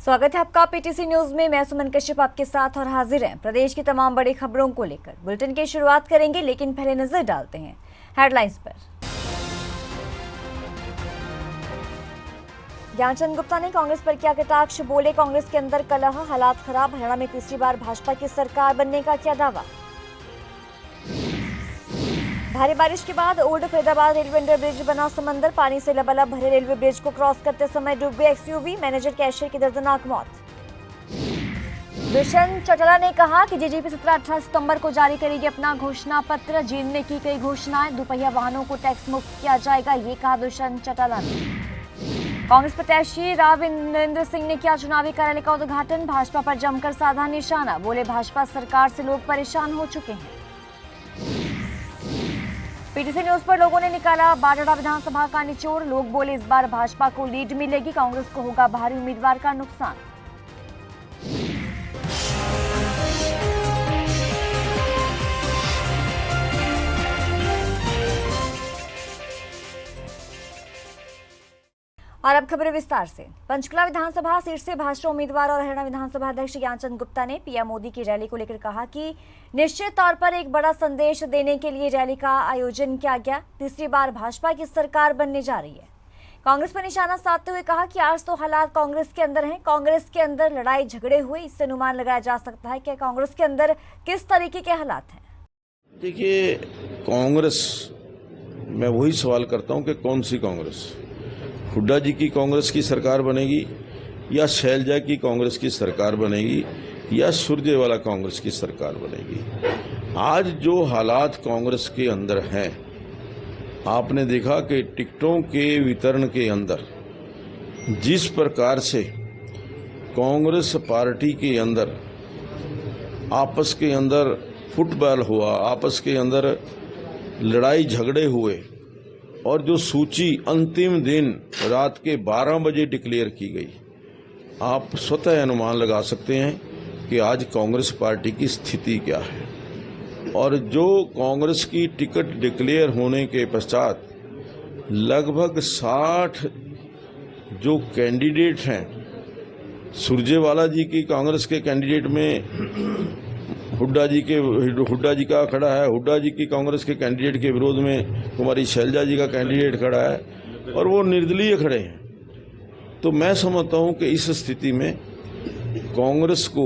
स्वागत है आपका पीटीसी न्यूज में। मैं सुमन कश्यप आपके साथ और हाजिर हैं प्रदेश की तमाम बड़ी खबरों को लेकर। बुलेटिन की शुरुआत करेंगे, लेकिन पहले नजर डालते हैं हेडलाइंस पर। ज्ञानचंद गुप्ता ने कांग्रेस पर किया कटाक्ष, बोले कांग्रेस के अंदर कलह, हालात खराब, हरियाणा में तीसरी बार भाजपा की सरकार बनने का किया दावा। भारी बारिश के बाद old Faridabad railway under bridge बना समंदर, पानी से लबालब भरे रेलवे ब्रिज को क्रॉस करते समय डूब गए एक्सयूवी, मैनेजर कैशियर की दर्दनाक मौत। दुष्यंत चौटाला ने कहा कि डीजीपी 17-18 सितंबर को जारी करेगी अपना घोषणा पत्र, जेल में की गई घोषणाएं, दोपहिया वाहनों को टैक्स मुक्त किया जाएगा, ये कहा दुष्यंत चौटाला ने। कांग्रेस प्रत्याशी राव नरेंद्र सिंह ने किया चुनावी कार्यालय का उद्घाटन, भाजपा पर जमकर साधा निशाना, बोले भाजपा सरकार से लोग परेशान हो चुके हैं। पीटीसी न्यूज पर लोगों ने निकाला बाडड़ा विधानसभा का निचोड़, लोग बोले इस बार भाजपा को लीड मिलेगी, कांग्रेस को होगा भारी उम्मीदवार का नुकसान। और अब खबरें विस्तार से। पंचकुला विधानसभा सीट से भाजपा उम्मीदवार और हरियाणा विधानसभा अध्यक्ष ज्ञानचंद गुप्ता ने पीएम मोदी की रैली को लेकर कहा कि निश्चित तौर पर एक बड़ा संदेश देने के लिए रैली का आयोजन किया गया। तीसरी बार भाजपा की सरकार बनने जा रही है। कांग्रेस पर निशाना साधते हुए कहा कि आज तो हालात कांग्रेस के अंदर हैं, कांग्रेस के अंदर लड़ाई झगड़े हुए, इससे अनुमान लगाया जा सकता है कि कांग्रेस के अंदर किस तरीके के हालात हैं। देखिए, कांग्रेस, मैं वही सवाल करता हूं कि कौन सी कांग्रेस? हुड्डा जी की कांग्रेस की सरकार बनेगी या शैलजा की कांग्रेस की सरकार बनेगी या सुरजेवाला कांग्रेस की सरकार बनेगी? आज जो हालात कांग्रेस के अंदर हैं, आपने देखा कि टिकटों के वितरण के अंदर जिस प्रकार से कांग्रेस पार्टी के अंदर आपस के अंदर फुटबॉल हुआ, आपस के अंदर लड़ाई झगड़े हुए, और जो सूची अंतिम दिन रात के 12 बजे डिक्लेयर की गई, आप स्वतः अनुमान लगा सकते हैं कि आज कांग्रेस पार्टी की स्थिति क्या है। और जो कांग्रेस की टिकट डिक्लेयर होने के पश्चात लगभग 60 जो कैंडिडेट हैं, सुरजेवाला जी की कांग्रेस के कैंडिडेट में हुड्डा जी का खड़ा है, हुड्डा जी की कांग्रेस के कैंडिडेट के विरोध में कुमारी शैलजा जी का कैंडिडेट खड़ा है, और वो निर्दलीय खड़े हैं। तो मैं समझता हूं कि इस स्थिति में कांग्रेस को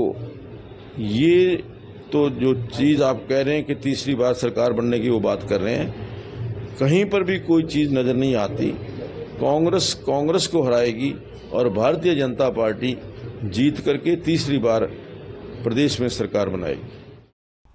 ये तो जो चीज़ आप कह रहे हैं कि तीसरी बार सरकार बनने की वो बात कर रहे हैं, कहीं पर भी कोई चीज़ नज़र नहीं आती। कांग्रेस को हराएगी और भारतीय जनता पार्टी जीत करके तीसरी बार प्रदेश में सरकार बनाएगी।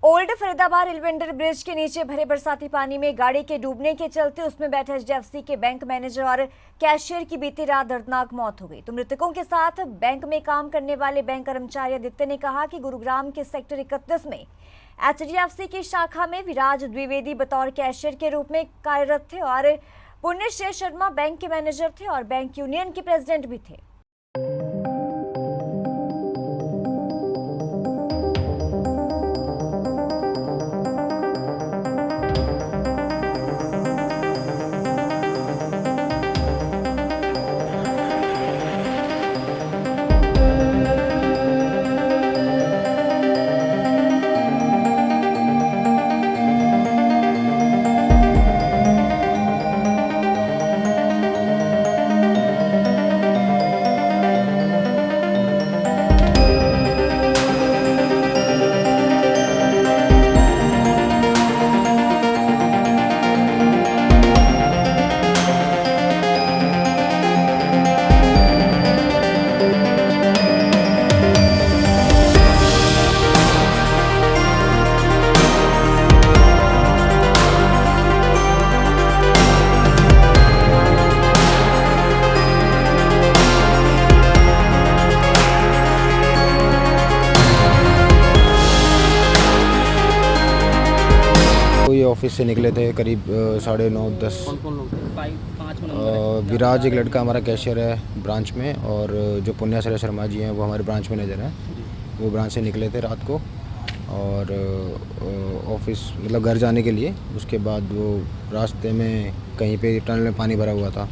Old Faridabad railway under bridge के नीचे भरे बरसाती पानी में गाड़ी के डूबने के चलते उसमें बैठे एचडीएफसी के बैंक मैनेजर और कैशियर की बीती रात दर्दनाक मौत हो गई। तो मृतकों के साथ बैंक में काम करने वाले बैंक कर्मचारी आदित्य ने कहा कि गुरुग्राम के सेक्टर 31 में एचडीएफसी की शाखा में विराज द्विवेदी बतौर कैशियर के रूप में कार्यरत थे और पुण्यश्रेय शर्मा बैंक के मैनेजर थे और बैंक यूनियन के प्रेसिडेंट भी थे। ऑफिस से निकले थे करीब 9:30-10। विराज एक लड़का हमारा कैशियर है ब्रांच में, और जो पुण्यश्रेय शर्मा जी हैं वो हमारे ब्रांच मैनेजर हैं। वो ब्रांच से निकले थे रात को और ऑफिस मतलब घर जाने के लिए। उसके बाद वो रास्ते में कहीं पे टनल में पानी भरा हुआ था,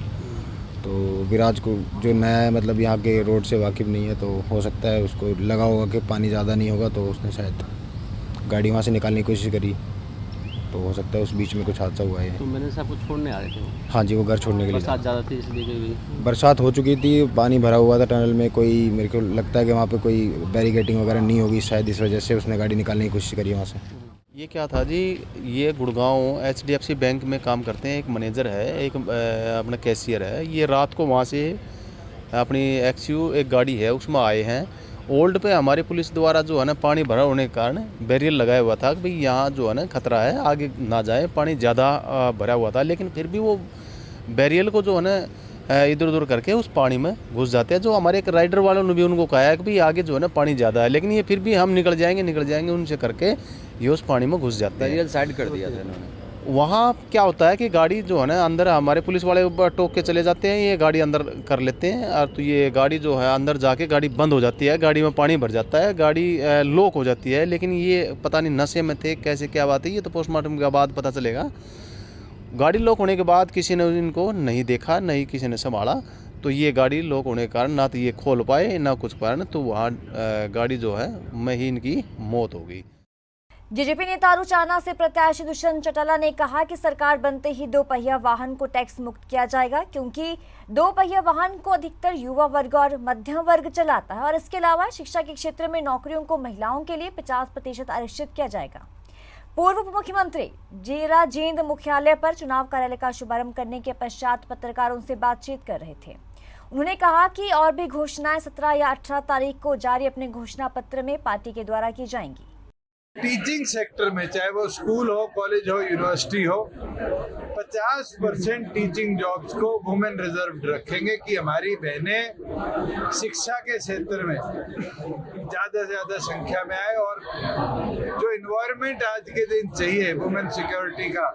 तो विराज को जो नया मतलब यहाँ के रोड से वाकिफ़ नहीं है, तो हो सकता है उसको लगा होगा कि पानी ज़्यादा नहीं होगा, तो उसने शायद गाड़ी वहाँ से निकालने की कोशिश करी, तो हो सकता है उस बीच में कुछ हादसा हुआ है। तो मैंने साहब को छोड़ने आ रहे थे वो? हाँ जी, वो घर छोड़ने के लिए बरसात ज़्यादा थी इसलिए कि बरसात हो चुकी थी, पानी भरा हुआ था टनल में, कोई मेरे को लगता है कि वहाँ पे कोई बैरिकेडिंग वगैरह नहीं होगी, शायद इस वजह से उसने गाड़ी निकालने की कोशिश करी वहाँ से। ये क्या था जी, ये गुड़गांव HDFC बैंक में काम करते हैं, एक मैनेजर है, एक अपना कैशियर है। ये रात को वहाँ से अपनी XU एक गाड़ी है उसमें आए हैं। ओल्ड पे हमारी पुलिस द्वारा जो है ना पानी भरा होने के कारण बैरियर लगाया हुआ था कि भाई यहाँ जो है ना खतरा है, आगे ना जाए, पानी ज़्यादा भरा हुआ था। लेकिन फिर भी वो बैरियर को जो है ना इधर उधर करके उस पानी में घुस जाते हैं। जो हमारे एक राइडर वालों ने भी उनको कहा है कि भाई आगे जो है ना पानी ज़्यादा है, लेकिन ये फिर भी हम निकल जाएंगे उनसे करके ये उस पानी में घुस जाते हैं। बैरियर साइड कर दिया था इन्होंने। वहाँ क्या होता है कि गाड़ी जो है ना अंदर हमारे पुलिस वाले टोक के चले जाते हैं, ये गाड़ी अंदर कर लेते हैं, और तो ये गाड़ी जो है अंदर जाके गाड़ी बंद हो जाती है, गाड़ी में पानी भर जाता है, गाड़ी लॉक हो जाती है। लेकिन ये पता नहीं नशे में थे कैसे क्या बात है, ये तो पोस्टमार्टम के बाद पता चलेगा। गाड़ी लॉक होने के बाद किसी ने इनको नहीं देखा, नहीं किसी ने संभाला, तो ये गाड़ी लॉक होने के कारण ना तो ये खोल पाए ना कुछ कारण, तो वहाँ गाड़ी जो है में ही इनकी मौत हो गई। जेजेपी नेता रुचाना से प्रत्याशी दुष्यंत चौटाला ने कहा कि सरकार बनते ही दो पहिया वाहन को टैक्स मुक्त किया जाएगा, क्योंकि दो पहिया वाहन को अधिकतर युवा वर्ग और मध्यम वर्ग चलाता है, और इसके अलावा शिक्षा के क्षेत्र में नौकरियों को महिलाओं के लिए 50% आरक्षित किया जाएगा। पूर्व उप मुख्यमंत्री जीरा जींद मुख्यालय पर चुनाव कार्यालय का शुभारंभ करने के पश्चात पत्रकारों से बातचीत कर रहे थे। उन्होंने कहा कि और भी घोषणाएं 17 या 18 तारीख को जारी अपने घोषणा पत्र में पार्टी के द्वारा की जाएंगी। टीचिंग सेक्टर में, चाहे वो स्कूल हो, कॉलेज हो, यूनिवर्सिटी हो, 50% टीचिंग जॉब्स को वुमेन रिजर्व्ड रखेंगे कि हमारी बहनें शिक्षा के क्षेत्र में ज़्यादा से ज़्यादा संख्या में आए, और जो इन्वायरमेंट आज के दिन चाहिए वुमेन सिक्योरिटी का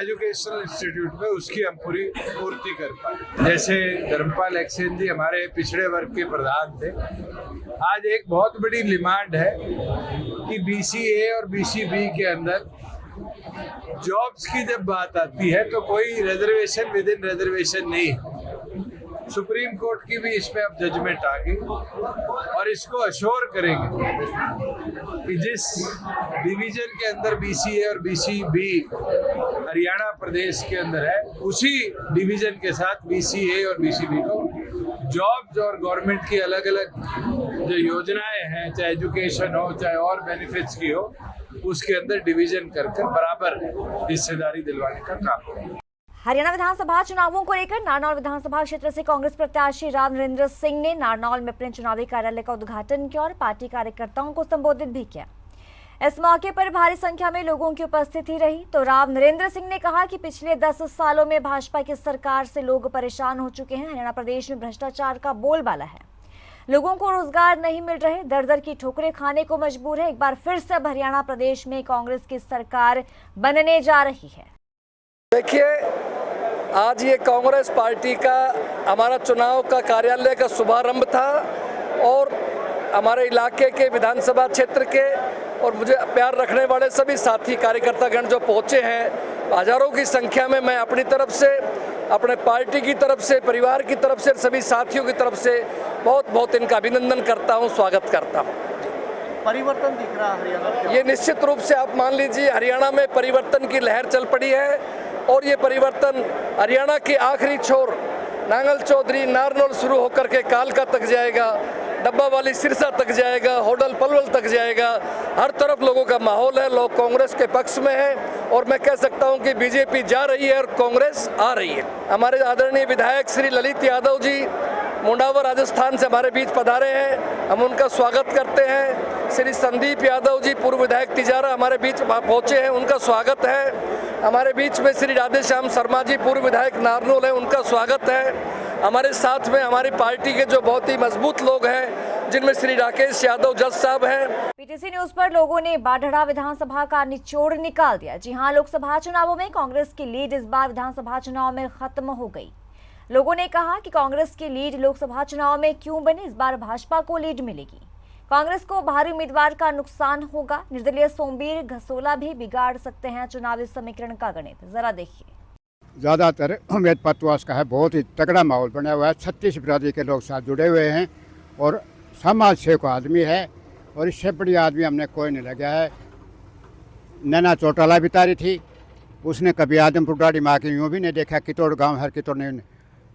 एजुकेशनल इंस्टीट्यूट में, उसकी हम पूरी पूर्ति कर पाए। जैसे धर्मपाल एक्सेन जी हमारे पिछड़े वर्ग के प्रधान थे, आज एक बहुत बड़ी डिमांड है कि BCA और BCB के अंदर जॉब्स की जब बात आती है तो कोई रिजर्वेशन विद इन रिजर्वेशन नहीं है। सुप्रीम कोर्ट की भी इस पे अब जजमेंट आ गई, और इसको अश्योर करेंगे कि जिस डिवीजन के अंदर BCA और BCB हरियाणा प्रदेश के अंदर है, उसी डिवीजन के साथ BCA और BCB को जॉब्स और गवर्नमेंट की अलग अलग जो योजनाएं हैं, चाहे एजुकेशन हो, चाहे और बेनिफिट्स की हो, उसके अंदर डिवीजन करके बराबर हिस्सेदारी दिलवाने का काम करें। हरियाणा विधानसभा चुनावों को लेकर नारनौल विधानसभा क्षेत्र से कांग्रेस प्रत्याशी राव नरेंद्र सिंह ने नारनौल में अपने चुनावी कार्यालय का उद्घाटन किया और पार्टी कार्यकर्ताओं को संबोधित भी किया। इस मौके पर भारी संख्या में लोगों की उपस्थिति रही, तो राव नरेंद्र सिंह ने कहा कि पिछले 10 सालों में भाजपा की सरकार से लोग परेशान हो चुके हैं। हरियाणा प्रदेश में भ्रष्टाचार का बोलबाला है, लोगों को रोजगार नहीं मिल रहे, दर दर की ठोकरें खाने को मजबूर है। एक बार फिर से अब हरियाणा प्रदेश में कांग्रेस की सरकार बनने जा रही है। देखिए, आज ये कांग्रेस पार्टी का हमारा चुनाव का कार्यालय का शुभारंभ था, और हमारे इलाके के विधानसभा क्षेत्र के और मुझे प्यार रखने वाले सभी साथी कार्यकर्तागण जो पहुंचे हैं हजारों की संख्या में, मैं अपनी तरफ से, अपने पार्टी की तरफ से, परिवार की तरफ से, सभी साथियों की तरफ से बहुत बहुत इनका अभिनंदन करता हूं, स्वागत करता हूं। परिवर्तन दिख रहा है हरियाणा। ये निश्चित रूप से आप मान लीजिए हरियाणा में परिवर्तन की लहर चल पड़ी है, और ये परिवर्तन हरियाणा के आखिरी छोर नांगल चौधरी नारनौल शुरू होकर के कालका तक जाएगा, डब्बा वाली सिरसा तक जाएगा, होडल पलवल तक जाएगा। हर तरफ लोगों का माहौल है, लोग कांग्रेस के पक्ष में हैं, और मैं कह सकता हूं कि बीजेपी जा रही है और कांग्रेस आ रही है। हमारे आदरणीय विधायक श्री ललित यादव जी मुंडावर राजस्थान से हमारे बीच पधारे हैं, हम उनका स्वागत करते हैं। श्री संदीप यादव जी पूर्व विधायक तिजारा हमारे बीच पहुंचे हैं, उनका स्वागत है। हमारे बीच में श्री राधेश्याम शर्मा जी पूर्व विधायक नारनौल है, उनका स्वागत है। हमारे साथ में हमारी पार्टी के जो बहुत ही मजबूत लोग हैं, जिनमें श्री राकेश यादव जज साहब हैं। पीटीसी न्यूज पर लोगों ने बाढ़ड़ा विधानसभा का निचोड़ निकाल दिया। जी हां, लोकसभा चुनावों में कांग्रेस की लीड इस बार विधानसभा चुनाव में खत्म हो गई। लोगों ने कहा कि कांग्रेस की लीड लोकसभा चुनाव में क्यों बने, इस बार भाजपा को लीड मिलेगी। कांग्रेस को बाहरी उम्मीदवार का नुकसान होगा। निर्दलीय सोमवीर घसोला भी बिगाड़ सकते हैं चुनावी समीकरण का गणित। जरा देखिए। ज़्यादातर उम्मीद पतवास का है। बहुत ही तगड़ा माहौल बना हुआ है। 36 बिरादरी के लोग साथ जुड़े हुए हैं और समाज से को आदमी है और इससे बड़ी आदमी हमने कोई नहीं लगा है। नैना चौटाला बितारी थी, उसने कभी आदमपुर डाड़ी माँ की यूँ भी नहीं देखा। कितौड़ गांव हर कितौड़ ने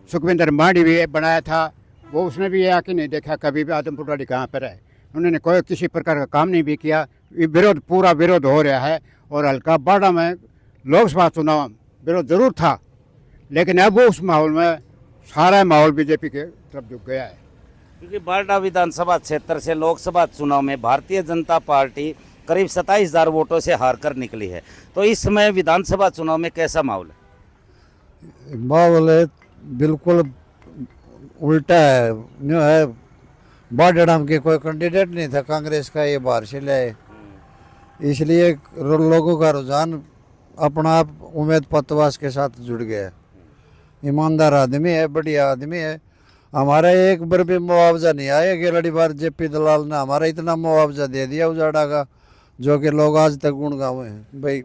सुखविंदर मांडी भी बनाया था, वो उसने भी आके नहीं देखा कभी भी आदमपुर डाड़ी कहाँ पर है। उन्होंने कोई किसी प्रकार का काम नहीं भी किया। विरोध पूरा विरोध हो रहा है और हल्का बाड़ा में लोकसभा चुनाव विरोध जरूर था, लेकिन अब वो उस माहौल में सारा माहौल बीजेपी के तरफ झुक गया है। क्योंकि बारडा विधानसभा क्षेत्र से लोकसभा चुनाव में भारतीय जनता पार्टी करीब 27,000 वोटों से हार कर निकली है, तो इस समय विधानसभा चुनाव में कैसा माहौल है? माहौल है बिल्कुल उल्टा है। न्यू है बारडा के कोई कैंडिडेट नहीं था कांग्रेस का, ये बाहर से लाए, इसलिए लोगों का रुझान अपना आप उम्मीद पतवास के साथ जुड़ गया है। ईमानदार आदमी है, बढ़िया आदमी है। हमारा एक बार भी मुआवजा नहीं आया कि लड़ी बार जेपी दलाल ने हमारा इतना मुआवजा दे दिया उजाड़ा का, जो कि लोग आज तक गुण गावे हैं। भाई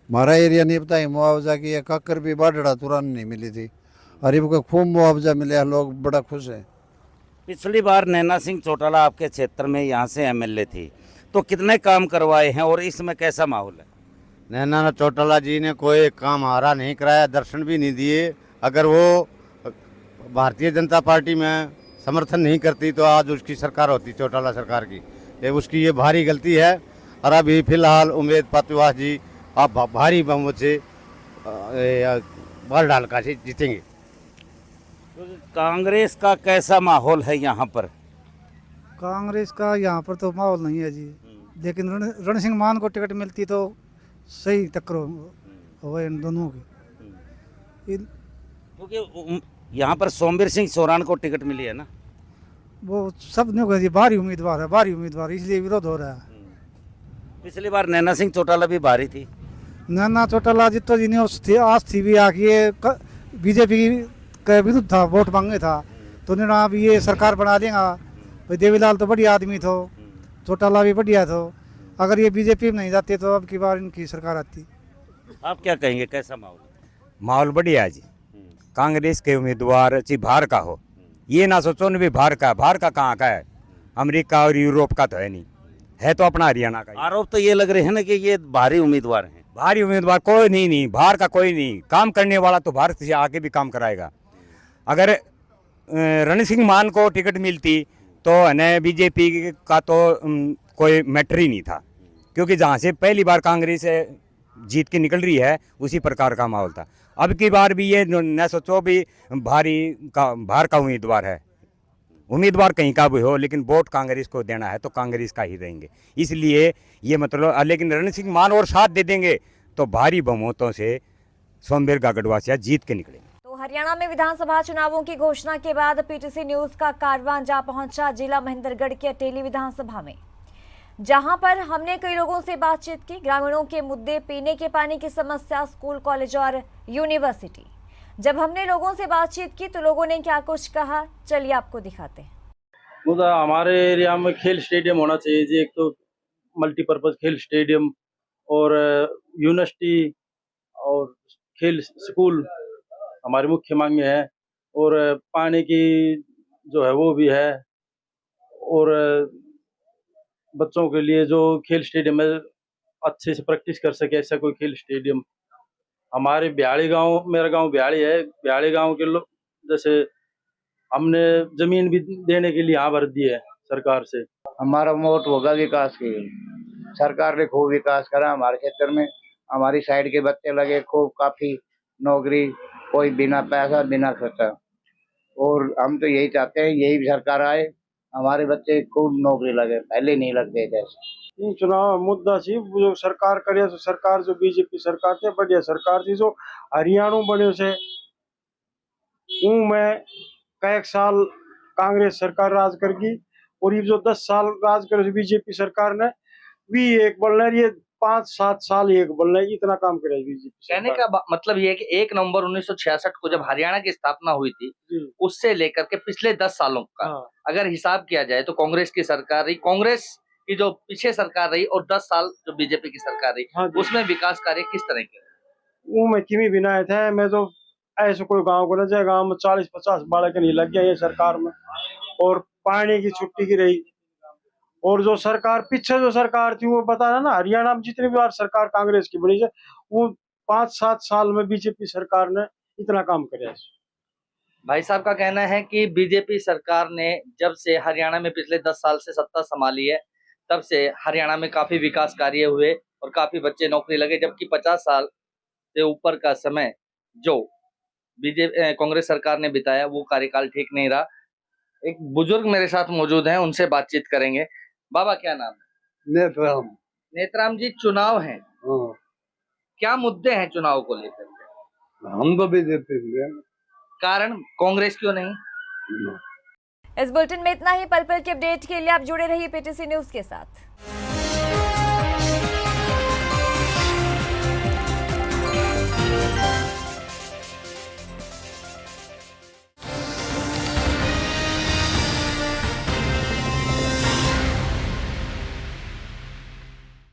हमारा एरिया नहीं बताई मुआवजा की, कक्कर भी बाढ़ड़ा तुरंत नहीं मिली थी, गरीब को खूब मुआवजा मिला, लोग बड़ा खुश हैं। पिछली बार नैना सिंह चौटाला आपके क्षेत्र में यहाँ से एमएलए थी, तो कितने काम करवाए हैं और इसमें कैसा माहौल है? नैना चौटाला जी ने कोई काम हारा नहीं कराया, दर्शन भी नहीं दिए। अगर वो भारतीय जनता पार्टी में समर्थन नहीं करती तो आज उसकी सरकार होती, चौटाला सरकार की। ये उसकी ये भारी गलती है। और अभी फिलहाल उम्मीद पतवास जी आप भारी बहुमत से बाल डाल का से जीतेंगे। कांग्रेस का कैसा माहौल है यहाँ पर? कांग्रेस का यहाँ पर तो माहौल नहीं है जी, लेकिन रण सिंह मान को टिकट मिलती तो सही टक्कर हो इन दोनों की। क्योंकि यहाँ पर सोमवीर सिंह सोरान को टिकट मिली है ना, वो सब ने कहा जी भारी उम्मीदवार है, भारी उम्मीदवार, इसलिए विरोध हो रहा है। पिछली बार नैना सिंह चौटाला भी भारी थी। नैना चौटाला जितो जी ने आज थी भी आके बीजेपी के विरुद्ध था, वोट मांगे था, तो उन्होंने अब ये सरकार बना देगा। भाई देवीलाल तो बढ़िया आदमी थो, चौटाला भी बढ़िया थो, अगर ये बीजेपी में नहीं जाते तो अब की बार इनकी सरकार आती। आप क्या कहेंगे, कैसा माहौल? माहौल बढ़िया है जी। कांग्रेस के उम्मीदवार जी बाहर का हो, ये ना सोचो न भी बाहर का कहाँ का है, अमेरिका और यूरोप का तो है नहीं, है तो अपना हरियाणा का। आरोप तो ये लग रहे हैं ना कि ये भारी उम्मीदवार हैं। भारी उम्मीदवार कोई नहीं, बाहर का कोई नहीं। काम करने वाला तो भारत से आके भी काम कराएगा। अगर रण सिंह मान को टिकट मिलती तो है बीजेपी का तो कोई मैटर ही नहीं था, क्योंकि जहाँ से पहली बार कांग्रेस जीत के निकल रही है उसी प्रकार का माहौल था। अब की बार भी ये न सोचो भी बाहर का उम्मीदवार है, उम्मीदवार कहीं का भी हो, लेकिन वोट कांग्रेस को देना है तो कांग्रेस का ही देंगे। इसलिए ये मतलब, लेकिन रण सिंह मान और साथ दे देंगे तो भारी बहुमतों से सोमवीर गागड़वासिया जीत के निकलेंगे। तो हरियाणा में विधानसभा चुनावों की घोषणा के बाद पीटीसी न्यूज का कारवां जा पहुंचा जिला महेंद्रगढ़ के अटेली विधानसभा में, जहां पर हमने कई लोगों से बातचीत की। ग्रामीणों के मुद्दे, पीने के पानी की समस्या, स्कूल, कॉलेज और यूनिवर्सिटी। जब हमने लोगों से बातचीत की तो लोगों ने क्या कुछ कहा, चलिए आपको दिखाते हैं। मुद्दा हमारे एरिया में खेल स्टेडियम होना चाहिए जी, एक तो मल्टीपर्पज खेल स्टेडियम और यूनिवर्सिटी और खेल स्कूल हमारी मुख्य मांगे हैं, और पानी की जो है वो भी है, और बच्चों के लिए जो खेल स्टेडियम है अच्छे से प्रैक्टिस कर सके ऐसा कोई खेल स्टेडियम। हमारे ब्याड़ी गांव, मेरा गांव ब्याड़ी है, ब्याड़ी गांव के लोग जैसे हमने जमीन भी देने के लिए यहाँ भर दी है सरकार से। हमारा वोट होगा विकास की। सरकार ने खूब विकास करा हमारे क्षेत्र में, हमारी साइड के बच्चे लगे खूब, काफी नौकरी, कोई बिना पैसा बिना खर्चा, और हम तो यही चाहते हैं यही सरकार आए, हमारे बच्चे खूब नौकरी लगे, पहले नहीं लगते जैसे। चुनाव मुद्दा सी जो सरकार करे, तो सरकार जो बीजेपी सरकार थी बढ़िया सरकार थी, जो हरियाणा बने से मैं कई साल कांग्रेस सरकार राज करगी, और ये जो 10 साल राज करे बीजेपी सरकार ने भी एक बोलना, ये 5-7 साल एक बोलना, इतना काम करे बीजेपी। कहने का मतलब ये है कि 1 नवंबर 1966 को जब हरियाणा की स्थापना हुई थी, उससे लेकर के पिछले 10 सालों का अगर हिसाब किया जाए तो कांग्रेस की सरकार रही, कांग्रेस की जो पीछे सरकार रही, और 10 साल जो बीजेपी की सरकार रही, उसमें विकास कार्य किस तरह के? वो मैं किमी बिना थे मैं तो ऐसे कोई गांव को न जाए, गांव में 40-50 बालक नहीं लग गया ये सरकार में, और पानी की छुट्टी की रही। और जो सरकार पीछे जो सरकार थी वो बता रहा ना, हरियाणा में जितनी बार सरकार कांग्रेस की बनी है वो 5-7 साल में बीजेपी सरकार ने इतना काम किया है। भाई साहब का कहना है कि बीजेपी सरकार ने जब से हरियाणा में पिछले 10 साल से सत्ता संभाली है, तब से हरियाणा में काफी विकास कार्य हुए और काफी बच्चे नौकरी लगे, जबकि 50 साल से ऊपर का समय जो बीजेपी कांग्रेस सरकार ने बिताया वो कार्यकाल ठीक नहीं रहा। एक बुजुर्ग मेरे साथ मौजूद हैं, उनसे बातचीत करेंगे। बाबा क्या नाम है? नेत्राम। नेत्राम जी, चुनाव है, क्या मुद्दे हैं चुनाव को लेकर? हम तो बीजेपी से, कारण कांग्रेस क्यों नहीं? इस बुलेटिन में इतना ही। पल पल के अपडेट के लिए आप जुड़े रहिए पीटीसी न्यूज के साथ।